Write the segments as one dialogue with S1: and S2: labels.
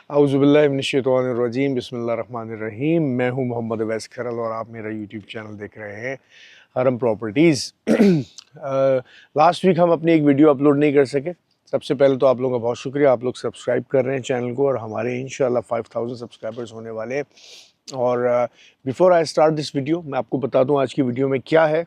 S1: औज़ुबिल्लाहिमिनश्शैतानिर्रजीम बिस्मिल्लाहिर्रहमानिर्रहीम। मैं हूं मोहम्मद अवैस खरल और आप मेरा यूट्यूब चैनल देख रहे हैं हरम प्रॉपर्टीज़। लास्ट वीक हम अपनी एक वीडियो अपलोड नहीं कर सके। सबसे पहले तो आप लोगों का बहुत शुक्रिया, आप लोग सब्सक्राइब कर रहे हैं चैनल को और हमारे इंशाल्लाह 5000 सब्सक्राइबर्स होने वाले हैं। और before I start this video, मैं आपको बता दूं आज की वीडियो में क्या है।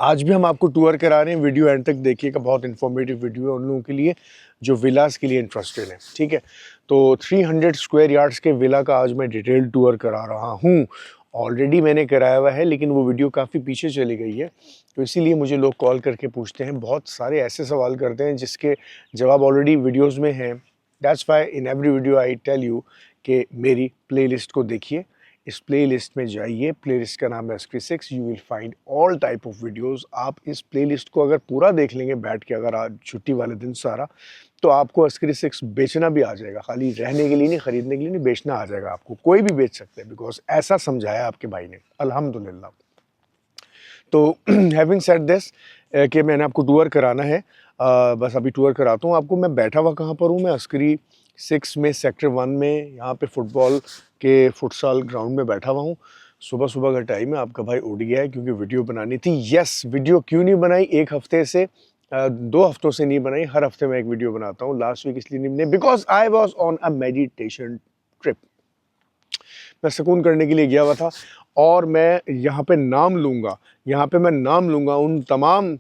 S1: आज भी हम आपको टूर करा रहे हैं, वीडियो एंड तक देखिएगा, बहुत इन्फॉर्मेटिव वीडियो है उन लोगों के लिए जो विलास के लिए इंटरेस्टेड है। ठीक है, तो 300 स्क्वायर यार्ड्स के विला का आज मैं डिटेल टूर करा रहा हूँ। ऑलरेडी मैंने कराया हुआ है लेकिन वो वीडियो काफ़ी पीछे चली गई है, तो इसीलिए मुझे लोग कॉल करके पूछते हैं, बहुत सारे ऐसे सवाल करते हैं जिसके जवाब ऑलरेडी वीडियोज़ में हैं। That's why in every video I tell you कि मेरी प्लेलिस्ट को देखिए, इस प्लेलिस्ट में जाइए। प्लेलिस्ट का नाम है SK6। You will find all type of videos. आप इस प्लेलिस्ट को अगर पूरा देख लेंगे बैठ के, अगर आज छुट्टी वाले दिन सारा, तो आपको SK6 बेचना भी आ जाएगा। खाली रहने के लिए नहीं, खरीदने के लिए नहीं, बेचना आ जाएगा आपको। कोई भी बेच सकते हैं, बिकॉज ऐसा समझाया आपके भाई ने, अल्हम्दुलिल्लाह। तो हैविंग सेड दिस कि मैंने आपको टूर कराना है, बस अभी टूर कराता हूँ आपको। मैं बैठा हुआ कहाँ पर हूँ? मैं SK6 में सेक्टर 1 में, यहाँ पे फुटबॉल के फुटसाल ग्राउंड में बैठा हुआ हूँ। सुबह सुबह का टाइम है, आपका भाई उठ गया है क्योंकि वीडियो बनानी थी। यस, वीडियो क्यों नहीं बनाई? एक हफ्ते से 2 हफ्तों से नहीं बनाई। हर हफ्ते मैं एक वीडियो बनाता हूँ। लास्ट वीक इसलिए नहीं बनी because I was on a meditation trip. मैं सुकून करने के लिए गया हुआ था और मैं यहाँ पे नाम लूँगा, यहाँ पे मैं नाम लूँगा उन तमाम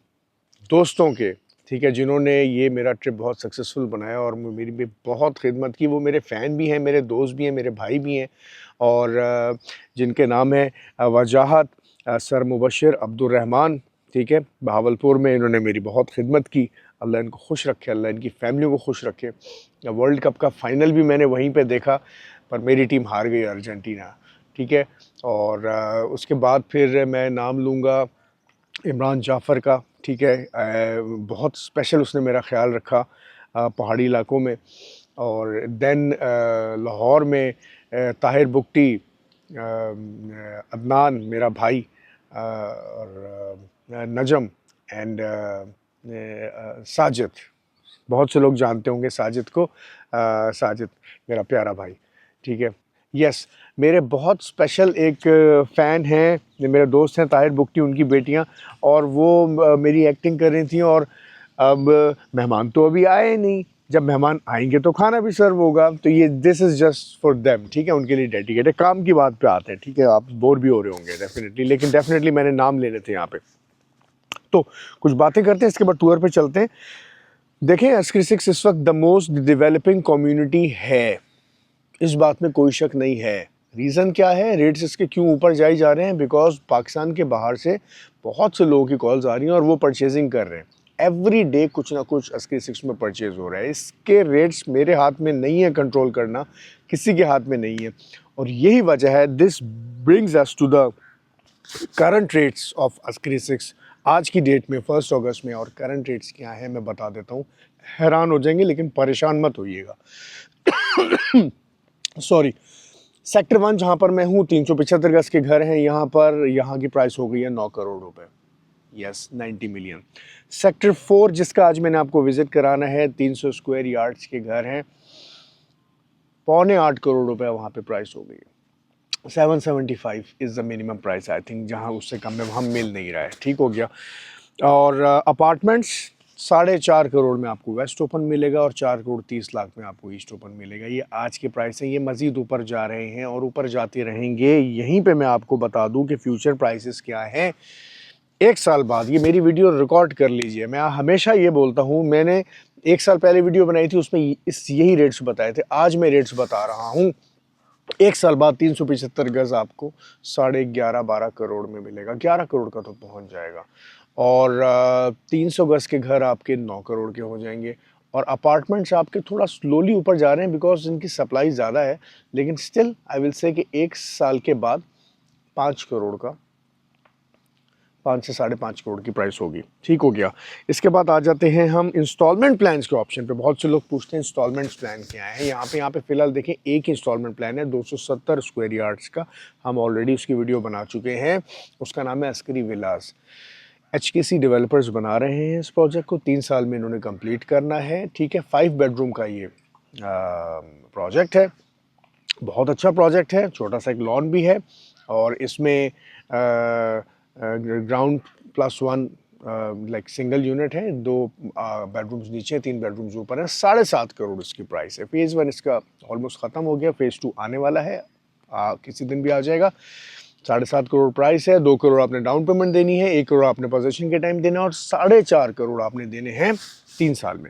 S1: दोस्तों के, ठीक है, जिन्होंने ये मेरा ट्रिप बहुत सक्सेसफुल बनाया और मेरी भी बहुत खिदमत की। वो मेरे फ़ैन भी हैं, मेरे दोस्त भी हैं, मेरे भाई भी हैं, और जिनके नाम है वजाहत, सर मुबशिर, अब्दुर्रहमान, ठीक है, बहावलपुर में। इन्होंने मेरी बहुत खिदमत की। अल्लाह इनको खुश रखे, अल्लाह इनकी फैमिली को खुश रखे। वर्ल्ड कप का फ़ाइनल भी मैंने वहीं पे देखा, पर मेरी टीम हार गई, अर्जेंटीना, ठीक है। और उसके बाद फिर मैं नाम लूँगा इमरान जाफ़र का, ठीक है। बहुत स्पेशल उसने मेरा ख़्याल रखा पहाड़ी इलाकों में। और देन लाहौर में ताहिर बुगटी, अदनान मेरा भाई, और नजम एंड साजिद। बहुत से लोग जानते होंगे साजिद को। साजिद मेरा प्यारा भाई, ठीक है। यस, मेरे बहुत स्पेशल एक फ़ैन हैं, मेरे दोस्त हैं ताहिर बुगटी, उनकी बेटियां, और वो मेरी एक्टिंग कर रही थी। और अब मेहमान तो अभी आए नहीं, जब मेहमान आएंगे तो खाना भी सर्व होगा, तो ये this is just for them, ठीक है, उनके लिए डेडिकेटेड। काम की बात पे आते हैं, ठीक है। आप बोर भी हो रहे होंगे डेफिनेटली, लेकिन डेफिनेटली मैंने नाम लेने थे यहाँ पे। तो कुछ बातें करते हैं, इसके बाद टूर पे चलते हैं। देखें, SK6 इस वक्त द मोस्ट डेवलपिंग कम्युनिटी है, इस बात में कोई शक नहीं है। रीज़न क्या है? रेट्स इसके क्यों ऊपर जाए जा रहे हैं? बिकॉज पाकिस्तान के बाहर से बहुत से लोगों की कॉल्स आ रही हैं और वो परचेजिंग कर रहे हैं। एवरी डे कुछ ना कुछ SK6 में परचेज हो रहा है। इसके रेट्स मेरे हाथ में नहीं है कंट्रोल करना, किसी के हाथ में नहीं है। और यही वजह है, this brings us to the current rates of SK6 आज की डेट में 1 अगस्त में। और करंट रेट्स क्या है मैं बता देता हूँ, हैरान हो जाएंगे, लेकिन परेशान मत होइएगा। सॉरी। सेक्टर 1 जहाँ पर मैं हूँ, 375 गज के घर हैं यहाँ पर। यहाँ की प्राइस हो गई है 9 करोड़ रुपए। Yes, 90 million. सेक्टर 4 जिसका आज मैंने आपको विजिट कराना है, 300 स्क्वायर यार्ड्स के घर हैं, 7.25 करोड़ रुपए वहाँ पे प्राइस हो गई है। 775 is the minimum price I think, जहाँ उससे कम में वहाँ मिल नहीं रहा है, ठीक हो गया। और अपार्टमेंट्स 4.5 करोड़ में आपको वेस्ट ओपन मिलेगा और 4 करोड़ 30 लाख में आपको ईस्ट ओपन मिलेगा। ये आज के प्राइस हैं, ये मज़ीद ऊपर जा रहे हैं और ऊपर जाते रहेंगे। यहीं पे मैं आपको बता दूं कि फ्यूचर प्राइसेस क्या हैं 1 साल बाद। ये मेरी वीडियो रिकॉर्ड कर लीजिए, मैं हमेशा ये बोलता हूँ, मैंने 1 साल पहले वीडियो बनाई थी, उसमें यही रेट्स बताए थे, आज मैं रेट्स बता रहा हूँ। 1 साल बाद 375 गज आपको 11.5-12 करोड़ में मिलेगा। 11 करोड़ का तो पहुंच जाएगा। और 300 गज के घर आपके 9 करोड़ के हो जाएंगे। और अपार्टमेंट्स आपके थोड़ा स्लोली ऊपर जा रहे हैं बिकॉज इनकी सप्लाई ज़्यादा है, लेकिन स्टिल आई विल से कि 1 साल के बाद 5 करोड़ का, 5 से 5.5 करोड़ की प्राइस होगी, ठीक हो गया। इसके बाद आ जाते हैं हम इंस्टॉलमेंट प्लान्स के ऑप्शन पे। बहुत से लोग पूछते हैं इंस्टॉलमेंट प्लान क्या है। यहाँ पे फिलहाल देखें, एक इंस्टॉलमेंट प्लान है 270 स्क्वायर यार्ड्स का। हम ऑलरेडी उसकी वीडियो बना चुके हैं, उसका नाम है अस्करी विलास। HKC डेवलपर्स बना रहे हैं इस प्रोजेक्ट को, 3 साल में इन्होंने कंप्लीट करना है, ठीक है। 5 बेडरूम का ये प्रोजेक्ट है, बहुत अच्छा प्रोजेक्ट है, छोटा सा एक लॉन भी है और इसमें ग्राउंड +1 लाइक सिंगल यूनिट है, 2 बेडरूम्स नीचे 3 बेडरूम्स ऊपर है, 7.5 करोड़ इसकी प्राइस है। फेज़ 1 इसका ऑलमोस्ट ख़त्म हो गया, फेज़ 2 आने वाला है, किसी दिन भी आ जाएगा। 7.5 करोड़ प्राइस है, 2 करोड़ आपने डाउन पेमेंट देनी है, 1 करोड़ आपने पोजेसन के टाइम देना है और 4.5 करोड़ आपने देने हैं 3 साल में।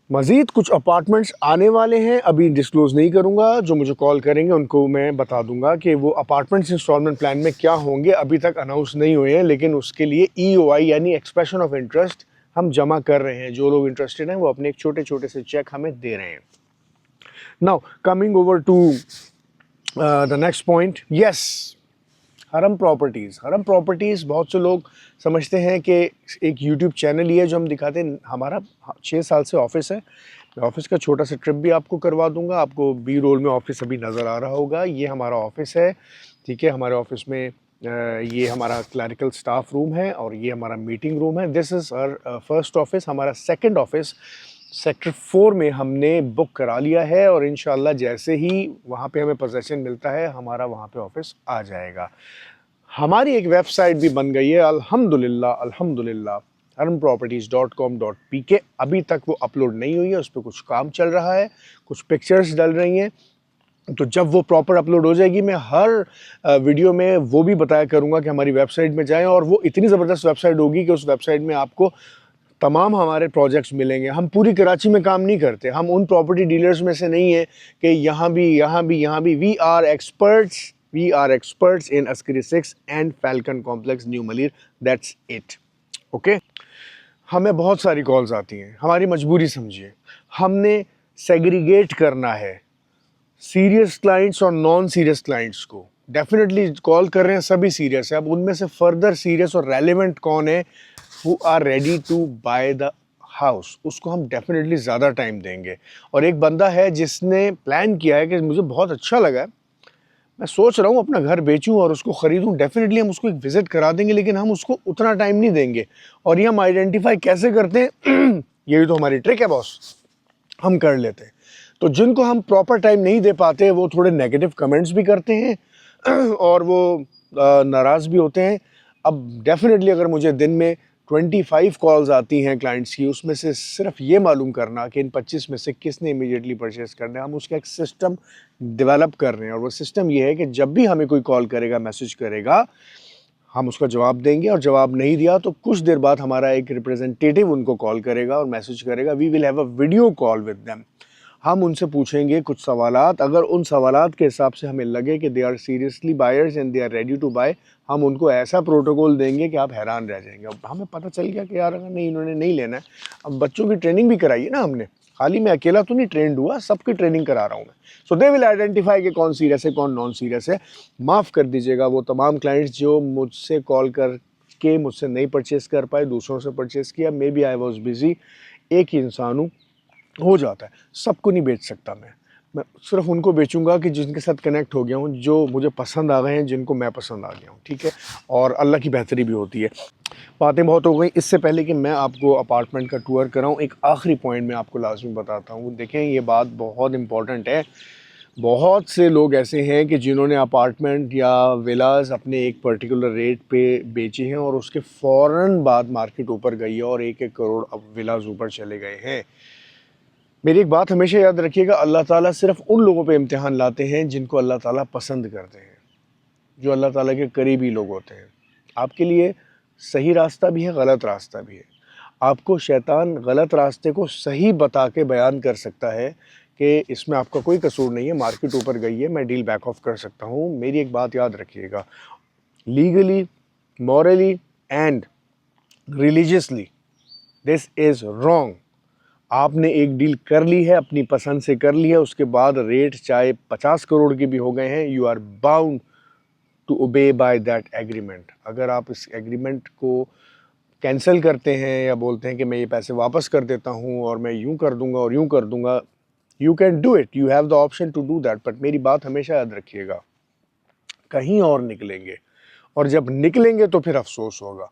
S1: मज़ीद कुछ अपार्टमेंट्स आने वाले हैं, अभी डिस्क्लोज़ नहीं करूंगा, जो मुझे कॉल करेंगे उनको मैं बता दूंगा कि वो अपार्टमेंट्स इंस्टॉलमेंट प्लान में क्या होंगे, अभी तक अनाउंस नहीं हुए हैं, लेकिन उसके लिए EOI यानी एक्सप्रेशन ऑफ इंटरेस्ट हम जमा कर रहे हैं। जो लोग इंटरेस्टेड हैं वो अपने एक छोटे छोटे से चेक हमें दे रहे हैं। Now coming over to the next point, yes, हरम प्रॉपर्टीज़ बहुत से लोग समझते हैं कि एक यूट्यूब चैनल ही है जो हम दिखाते हैं। हमारा 6 साल से ऑफिस है, मैं ऑफिस का छोटा सा ट्रिप भी आपको करवा दूंगा, आपको बी रोल में ऑफिस अभी नज़र आ रहा होगा, ये हमारा ऑफिस है, ठीक है। हमारे ऑफिस में ये हमारा क्लरिकल स्टाफ रूम है और ये हमारा मीटिंग रूम है। This is our first office. हमारा सेकंड ऑफिस सेक्टर 4 में हमने बुक करा लिया है और इंशाल्लाह जैसे ही वहाँ पे हमें पोजेसन मिलता है हमारा वहाँ पे ऑफिस आ जाएगा। हमारी एक वेबसाइट भी बन गई है, अल्हम्दुलिल्लाह, haramproperties.com.pk। अभी तक वो अपलोड नहीं हुई है, उस पर कुछ काम चल रहा है, कुछ पिक्चर्स डल रही हैं, तो जब वो प्रॉपर अपलोड हो जाएगी मैं हर वीडियो में वो भी बताया करूँगा कि हमारी वेबसाइट में जाएं। और वो इतनी ज़बरदस्त वेबसाइट होगी कि उस वेबसाइट में आपको तमाम हमारे प्रोजेक्ट्स मिलेंगे। हम पूरी कराची में काम नहीं करते, हम उन प्रॉपर्टी डीलर्स में से नहीं है कि यहाँ भी। We are experts in Askari 6 and falcon complex, new Malir, that's it, okay. हमें बहुत सारी कॉल्स आती हैं, हमारी मजबूरी समझिए, हमने सेग्रीगेट करना है सीरियस क्लाइंट्स और नॉन सीरियस क्लाइंट्स को। डेफिनेटली कॉल कर रहे हैं सभी सीरियस है, अब उनमें से फर्दर सीरियस और रेलेवेंट कौन है, who are ready to buy the house, उसको हम डेफिनेटली ज़्यादा टाइम देंगे। और एक बंदा है जिसने प्लान किया है कि मुझे बहुत अच्छा लगा है, मैं सोच रहा हूँ अपना घर बेचूं और उसको ख़रीदूं, डेफिनेटली हम उसको एक विज़िट करा देंगे, लेकिन हम उसको उतना टाइम नहीं देंगे। और ये हम आइडेंटिफाई कैसे करते हैं यही तो हमारी ट्रिक है बॉस, हम कर लेते हैं। तो जिनको हम प्रॉपर टाइम नहीं दे पाते वो थोड़े नेगेटिव कमेंट्स भी करते हैं और वो नाराज़ भी होते हैं। अब डेफिनेटली अगर मुझे दिन में 25 कॉल्स आती हैं क्लाइंट्स की, उसमें से सिर्फ ये मालूम करना कि इन 25 में से किसने इमीडिएटली परचेज़ करना है, हम उसका एक सिस्टम डेवलप कर रहे हैं। और वो सिस्टम ये है कि जब भी हमें कोई कॉल करेगा, मैसेज करेगा, हम उसका जवाब देंगे और जवाब नहीं दिया तो कुछ देर बाद हमारा एक रिप्रेजेंटेटिव उनको कॉल करेगा और मैसेज करेगा, we will have a video call with them. हम उनसे पूछेंगे कुछ सवालात, अगर उन सवालात के हिसाब से हमें लगे कि they are seriously buyers and they are ready to buy, हम उनको ऐसा प्रोटोकॉल देंगे कि आप हैरान रह जाएंगे। अब हमें पता चल गया कि यार अगर नहीं इन्होंने नहीं लेना है, अब बच्चों की ट्रेनिंग भी कराई है ना हमने, खाली मैं अकेला तो नहीं ट्रेंड हुआ, सबकी ट्रेनिंग करा रहा हूँ मैं। सो दे विल आइडेंटिफाई कि कौन सीरियस है कौन नॉन सीरियस है। माफ़ कर दीजिएगा वो तमाम क्लाइंट्स जो मुझसे कॉल करके मुझसे नहीं परचेज़ कर पाए, दूसरों से परचेज़ किया, maybe I was busy. एक ही इंसान हूँ, हो जाता है, सबको नहीं बेच सकता मैं सिर्फ उनको बेचूंगा कि जिनके साथ कनेक्ट हो गया हूँ, जो मुझे पसंद आ गए हैं, जिनको मैं पसंद आ गया हूँ, ठीक है। और अल्लाह की बेहतरी भी होती है। बातें बहुत हो गई, इससे पहले कि मैं आपको अपार्टमेंट का टूर कराऊँ, एक आखिरी पॉइंट मैं आपको लाजमी बताता हूँ। देखें, ये बात बहुत इंपॉर्टेंट है। बहुत से लोग ऐसे हैं कि जिन्होंने अपार्टमेंट या विलास अपने एक पर्टिकुलर रेट पे बेचे हैं और उसके फ़ौरन बाद मार्केट ऊपर गई है और 1-1 करोड़ अब विलास ऊपर चले गए हैं। मेरी एक बात हमेशा याद रखिएगा, अल्लाह ताला सिर्फ उन लोगों पे इम्तिहान लाते हैं जिनको अल्लाह ताला पसंद करते हैं, जो अल्लाह ताला के करीबी लोग होते हैं। आपके लिए सही रास्ता भी है, गलत रास्ता भी है। आपको शैतान गलत रास्ते को सही बता के बयान कर सकता है कि इसमें आपका कोई कसूर नहीं है, मार्केट ऊपर गई है, मैं डील बैक ऑफ कर सकता हूँ। मेरी एक बात याद रखिएगा, legally, morally and religiously this is wrong. आपने एक डील कर ली है, अपनी पसंद से कर ली है, उसके बाद रेट चाहे 50 करोड़ के भी हो गए हैं, you are bound to obey by that agreement. अगर आप इस एग्रीमेंट को कैंसिल करते हैं या बोलते हैं कि मैं ये पैसे वापस कर देता हूँ और मैं यूँ कर दूँगा और यूँ कर दूँगा, you can do it, you have the option to do that. But मेरी बात हमेशा याद रखिएगा, कहीं और निकलेंगे और जब निकलेंगे तो फिर अफसोस होगा।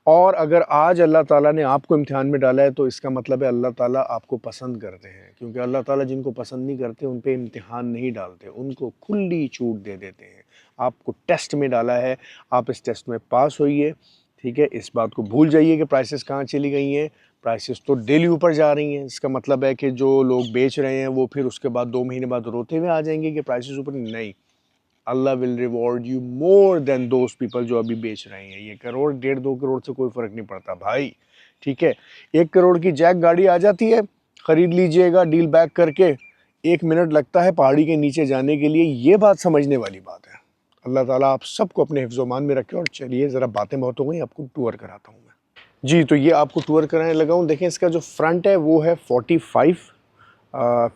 S1: और अगर आज अल्लाह ताला ने आपको इम्तिहान में डाला है तो इसका मतलब है अल्लाह ताला आपको पसंद करते हैं, क्योंकि अल्लाह ताला जिनको पसंद नहीं करते उन पे इम्तिहान नहीं डालते, उनको खुली छूट दे देते हैं। आपको टेस्ट में डाला है, आप इस टेस्ट में पास होइए, ठीक है। इस बात को भूल जाइए कि प्राइसेस कहाँ चली गई हैं, प्राइसेस तो डेली ऊपर जा रही हैं। इसका मतलब है कि जो लोग बेच रहे हैं वो फिर उसके बाद 2 महीने बाद रोते हुए आ जाएंगे कि प्राइसेस ऊपर नहीं। Allah will reward you more than those people जो अभी बेच रहे हैं। ये करोड़ 1.5-2 करोड़ से कोई फ़र्क नहीं पड़ता भाई, ठीक है। 1 करोड़ की जैक गाड़ी आ जाती है, ख़रीद लीजिएगा डील बैक करके। 1 मिनट लगता है पहाड़ी के नीचे जाने के लिए, ये बात समझने वाली बात है। अल्लाह ताला आप सबको अपने हिफ्ज़-ओ-मान में रखे। और चलिए ज़रा बातें बहुत हो गई, आपको टूर कराता हूँ मैं। जी, तो ये आपको टूर कराने लगा हूँ। देखें इसका जो फ्रंट है वो है 45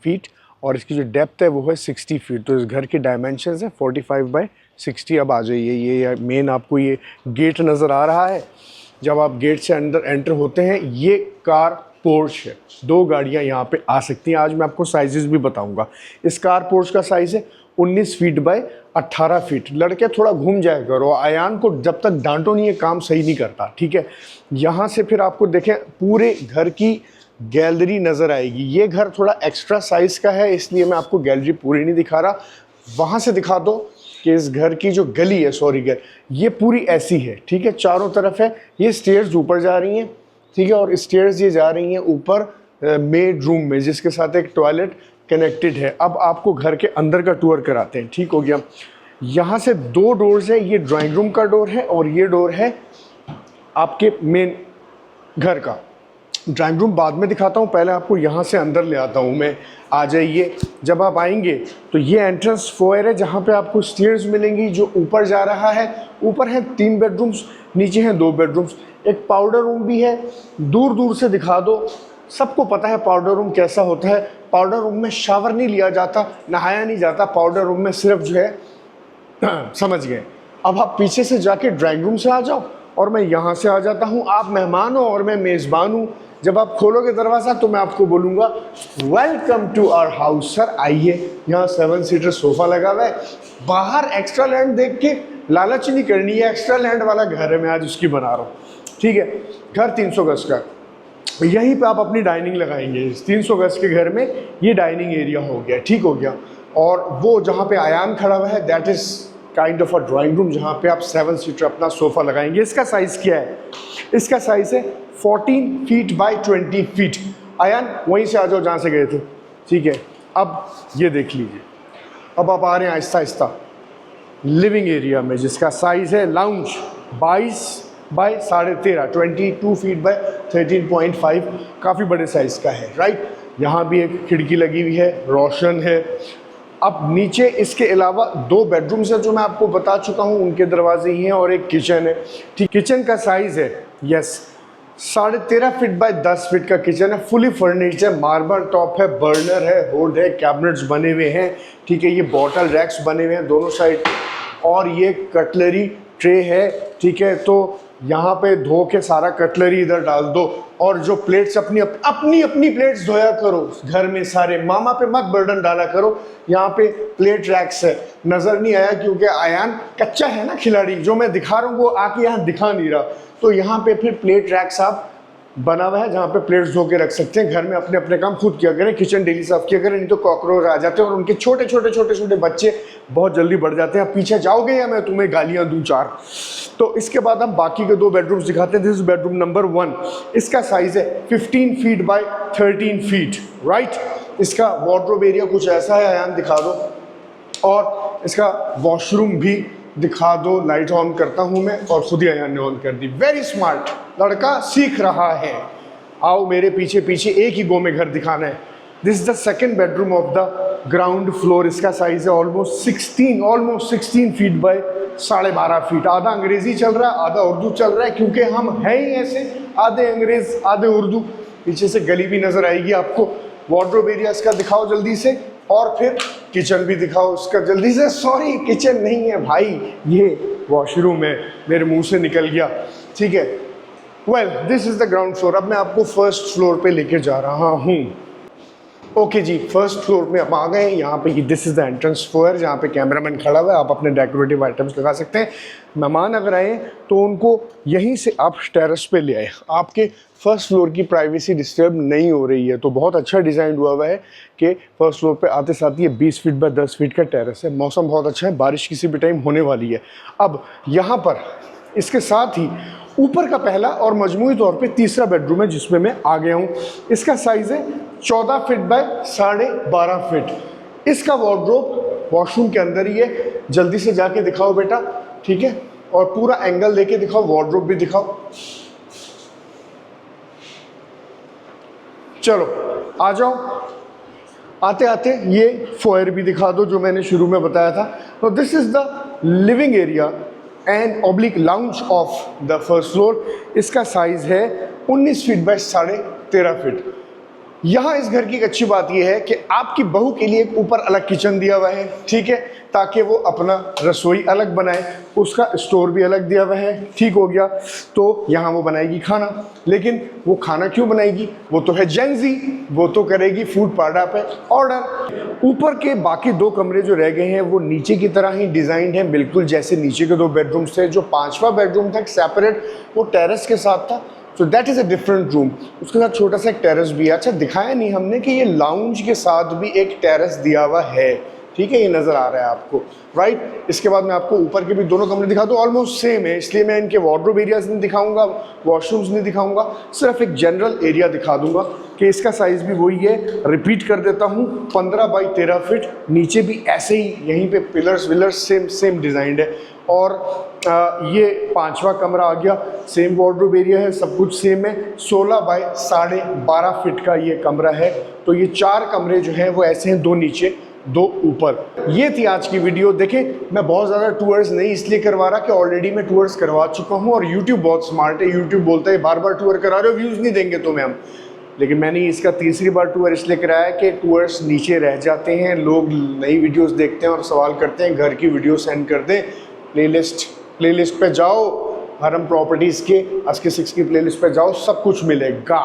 S1: फीट और इसकी जो डेप्थ है वो है 60 फीट। तो इस घर की डायमेंशंस है 45 बाय 60। अब आ जाइए, ये मेन आपको ये गेट नज़र आ रहा है। जब आप गेट से अंदर एंटर होते हैं, ये कार पोर्च है, 2 गाड़ियाँ यहाँ पे आ सकती हैं। आज मैं आपको साइजेस भी बताऊँगा। इस कार पोर्च का साइज़ है 19 फीट बाय 18 फीट। लड़के थोड़ा घूम जाया करो, आयान को जब तक डांटो नहीं, ये काम सही नहीं करता, ठीक है। यहाँ से फिर आपको देखें पूरे घर की गैलरी नज़र आएगी। ये घर थोड़ा एक्स्ट्रा साइज़ का है, इसलिए मैं आपको गैलरी पूरी नहीं दिखा रहा। वहाँ से दिखा दो कि इस घर की जो गली है, सॉरी घर, ये पूरी ऐसी है, ठीक है। चारों तरफ है, ये स्टेयर्स ऊपर जा रही हैं, ठीक है। और स्टेयर्स ये जा रही हैं ऊपर मेड रूम में, जिसके साथ एक टॉयलेट कनेक्टेड है। अब आपको घर के अंदर का टूर कराते हैं, ठीक हो गया। यहाँ से 2 डोर्स है, ये ड्राइंग रूम का डोर है और ये डोर है आपके मेन घर का। ड्राइंग रूम बाद में दिखाता हूँ, पहले आपको यहाँ से अंदर ले आता हूँ मैं। आ जाइए, जब आप आएंगे तो ये एंट्रेंस फोयर है, जहाँ पे आपको स्टेयर्स मिलेंगी जो ऊपर जा रहा है। ऊपर है 3 बेडरूम्स, नीचे हैं 2 बेडरूम्स, एक पाउडर रूम भी है। दूर दूर से दिखा दो, सबको पता है पाउडर रूम कैसा होता है। पाउडर रूम में शावर नहीं लिया जाता, नहाया नहीं जाता, पाउडर रूम में सिर्फ जो है समझ गए। अब आप पीछे से जाके ड्राइंग रूम से आ जाओ और मैं यहाँ से आ जाता हूँ। आप मेहमान हो और मैं मेज़बान हूँ। जब आप खोलोगे दरवाज़ा तो मैं आपको बोलूँगा welcome to our house sir, आइए। यहाँ 7 सीटर सोफ़ा लगा हुआ है। बाहर एक्स्ट्रा लैंड देख के लालच नहीं करनी है, एक्स्ट्रा लैंड वाला घर है, मैं आज उसकी बना रहा हूँ, ठीक है। घर 300 गज का, यहीं पे आप अपनी डाइनिंग लगाएंगे। इस 300 गज के घर में ये डाइनिंग एरिया हो गया, ठीक हो गया। और वो जहाँ पे आयान खड़ा हुआ है that is kind of a drawing room, जहाँ पे आप 7 सीटर अपना सोफ़ा लगाएंगे। इसका साइज़ क्या है? इसका साइज़ है 14 फीट बाय 20 फीट। आयान वहीं से आ जाओ जहाँ से गए थे, ठीक है। अब ये देख लीजिए, अब आप आ रहे हैं आहिस्ता आहिस्ता लिविंग एरिया में, जिसका साइज़ है लाउंज 22 बाय 13.5, 22 फीट बाय 13.5, काफ़ी बड़े साइज़ का है, राइट। यहाँ भी एक खिड़की लगी हुई है, रोशन है। अब नीचे इसके अलावा 2 बेडरूम्स हैं जो मैं आपको बता चुका हूँ, उनके दरवाजे ही हैं, और एक किचन है, ठीक। किचन का साइज़ है 13.5 फीट बाय 10 फीट का किचन है, फुली फर्निश्ड है, मार्बल टॉप है, बर्नर है, होड है, कैबिनेट्स बने हुए हैं, ठीक है। ये बॉटल रैक्स बने हुए हैं दोनों साइड, और ये कटलरी ट्रे है, ठीक है। तो यहाँ पे धो के सारा कटलरी इधर डाल दो, और जो प्लेट्स अपनी प्लेट्स धोया करो घर में सारे, मामा पे मत बर्डन डाला करो। यहाँ पे प्लेट रैक्स है, नज़र नहीं आया क्योंकि आयान कच्चा है ना खिलाड़ी, जो मैं दिखा रहा हूँ वो आके यहाँ दिखा नहीं रहा। तो यहाँ पे फिर प्लेट रैक्स आप बना हुआ है जहाँ पे प्लेट्स धो के रख सकते हैं। घर में अपने अपने काम खुद किया करें, किचन डेली साफ किया करें, नहीं तो कॉकरोच आ जाते हैं और उनके छोटे छोटे बच्चे बहुत जल्दी बढ़ जाते हैं। आप पीछे जाओगे या मैं तुम्हें गालियाँ दूँ 4। तो इसके बाद हम बाकी के 2 बेडरूम्स दिखाते हैं। This is bedroom number 1। इसका साइज़ है 15 फीट बाय 13 फीट, राइट। इसका वार्डरोब एरिया कुछ ऐसा है, आयान दिखा दो, और इसका वॉशरूम भी दिखा दो। लाइट ऑन करता हूँ मैं और खुद ही आयान ने ऑन कर दी। वेरी स्मार्ट लड़का, सीख रहा है। आओ मेरे पीछे पीछे, एक ही गो में घर दिखाना है। This is the second bedroom of the ground floor. इसका साइज है ऑलमोस्ट 16 फीट बाय 12.5 फीट। आधा अंग्रेजी चल रहा है, आधा उर्दू चल रहा है, क्योंकि हम हैं ही ऐसे, आधे अंग्रेज आधे उर्दू। पीछे से गली भी नजर आएगी आपको। वार्डरोब एरिया इसका दिखाओ जल्दी से, और फिर किचन भी दिखाओ इसका जल्दी से। सॉरी, किचन नहीं है भाई, ये वॉशरूम है, मेरे मुंह से निकल गया, ठीक है। Well, this is the ground floor. अब मैं आपको फर्स्ट फ्लोर पे लेके जा रहा हूँ। ओके जी, फर्स्ट फ्लोर में आप आ गए हैं। यहाँ पे this is the entrance foyer जहाँ पे कैमरामैन खड़ा हुआ है। आप अपने डेकोरेटिव आइटम्स लगा सकते हैं। मेहमान अगर आए तो उनको यहीं से आप टेरेस पे ले आए। आपके फर्स्ट फ्लोर की प्राइवेसी डिस्टर्ब नहीं हो रही है। तो बहुत अच्छा डिज़ाइन हुआ है कि फर्स्ट फ्लोर पे आते साथ ये 20 फीट बाय 10 फीट का टेरेस है। मौसम बहुत अच्छा है, बारिश किसी भी टाइम होने वाली है। अब यहाँ पर इसके साथ ही ऊपर का पहला और मजमूई तौर पे तीसरा बेडरूम है जिसमें मैं आ गया हूँ। इसका साइज़ है 14 फीट बाय 12.5 फीट। इसका वार्डरोब वॉशरूम के अंदर ही है। जल्दी से जाके दिखाओ बेटा, ठीक है, और पूरा एंगल लेके दिखाओ, वार्डरोब भी दिखाओ। चलो आ जाओ। आते आते ये फोयर भी दिखा दो जो मैंने शुरू में बताया था। तो this is the living area and oblique lounge of the first floor. इसका साइज़ है 19 फीट बाय 13.5 फीट। यहाँ इस घर की एक अच्छी बात यह है कि आपकी बहू के लिए एक ऊपर अलग किचन दिया हुआ है, ठीक है, ताकि वो अपना रसोई अलग बनाए। उसका स्टोर भी अलग दिया हुआ है, ठीक हो गया। तो यहाँ वो बनाएगी खाना, लेकिन वो खाना क्यों बनाएगी? वो तो है जेंजी, वो तो करेगी फूड पार्टा पे ऑर्डर। ऊपर के बाकी 2 कमरे जो रह गए हैं वो नीचे की तरह ही डिज़ाइंड हैं, बिल्कुल जैसे नीचे के 2 बेडरूम्स थे। जो 5वां बेडरूम था सेपरेट, वो टेरेस के साथ था। So that is a different room. उसके साथ छोटा सा एक टेरेस भी है। अच्छा, दिखाया नहीं हमने कि ये लाउंज के साथ भी एक टेरेस दिया हुआ है, ठीक है, ये नज़र आ रहा है आपको, राइट। इसके बाद मैं आपको ऊपर के भी दोनों कमरे दिखा दूँ, ऑलमोस्ट सेम है, इसलिए मैं इनके वार्डरोब एरियाज नहीं दिखाऊंगा, वॉशरूम्स नहीं दिखाऊंगा, सिर्फ एक जनरल एरिया दिखा दूंगा कि इसका साइज़ भी वही है। रिपीट कर देता हूँ, 15 बाई 13 फीट। नीचे भी ऐसे ही यहीं पे पिलर्स विलर्स सेम डिज़ाइंड है। और ये 5वां कमरा आ गया, सेम वार्डरोब एरिया है, सब कुछ सेम है। 16 बाई 12.5 फीट का ये कमरा है। तो ये 4 कमरे जो हैं वो ऐसे हैं, 2 नीचे 2 ऊपर। ये थी आज की वीडियो। देखें, मैं बहुत ज़्यादा टूर्स नहीं इसलिए करवा रहा कि ऑलरेडी मैं टूर्स करवा चुका हूँ और यूट्यूब बहुत स्मार्ट है। यूट्यूब बोलता है बार बार टूर करा रहे हो, व्यूज़ नहीं देंगे तुम्हें हम। लेकिन मैंने इसका तीसरी बार टूर इसलिए कराया कि टूर्स नीचे रह जाते हैं, लोग नई वीडियोस देखते हैं और सवाल करते हैं घर की वीडियो सेंड कर दें। प्लेलिस्ट पे जाओ, हरम प्रॉपर्टीज़ के ASCII 6 की प्लेलिस्ट पे जाओ, सब कुछ मिलेगा,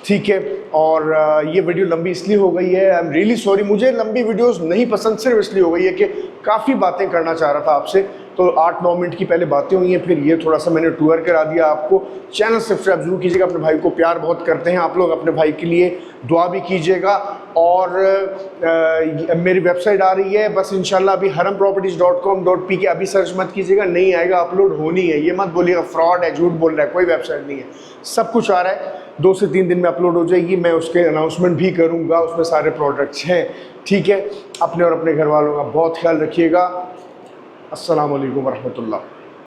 S1: ठीक है। और ये वीडियो लंबी इसलिए हो गई है, आई एम रियली सॉरी। मुझे लंबी वीडियोस नहीं पसंद सिर्फ इसलिए हो गई है कि काफ़ी बातें करना चाह रहा था आपसे। तो 8-9 मिनट की पहले बातें हुई हैं, फिर ये थोड़ा सा मैंने टूर करा दिया आपको। चैनल सब्सक्राइब जरूर कीजिएगा, अपने भाई को प्यार बहुत करते हैं आप लोग, अपने भाई के लिए दुआ भी कीजिएगा। और मेरी वेबसाइट आ रही है, बस इंशाल्लाह अभी haramproperties.com.pk अभी सर्च मत कीजिएगा, नहीं आएगा, अपलोड होनी है। ये मत बोलिएगा फ्रॉड है, झूठ बोल रहा है, कोई वेबसाइट नहीं है, सब कुछ आ रहा है। 2 से 3 दिन में अपलोड हो जाएगी। मैं उसके अनाउंसमेंट भी करूँगा, उसमें सारे प्रोडक्ट्स हैं, ठीक है। अपने और अपने घर वालों का बहुत ख्याल रखिएगा। अस्सलाम वालेकुम वरहमतुल्लाह।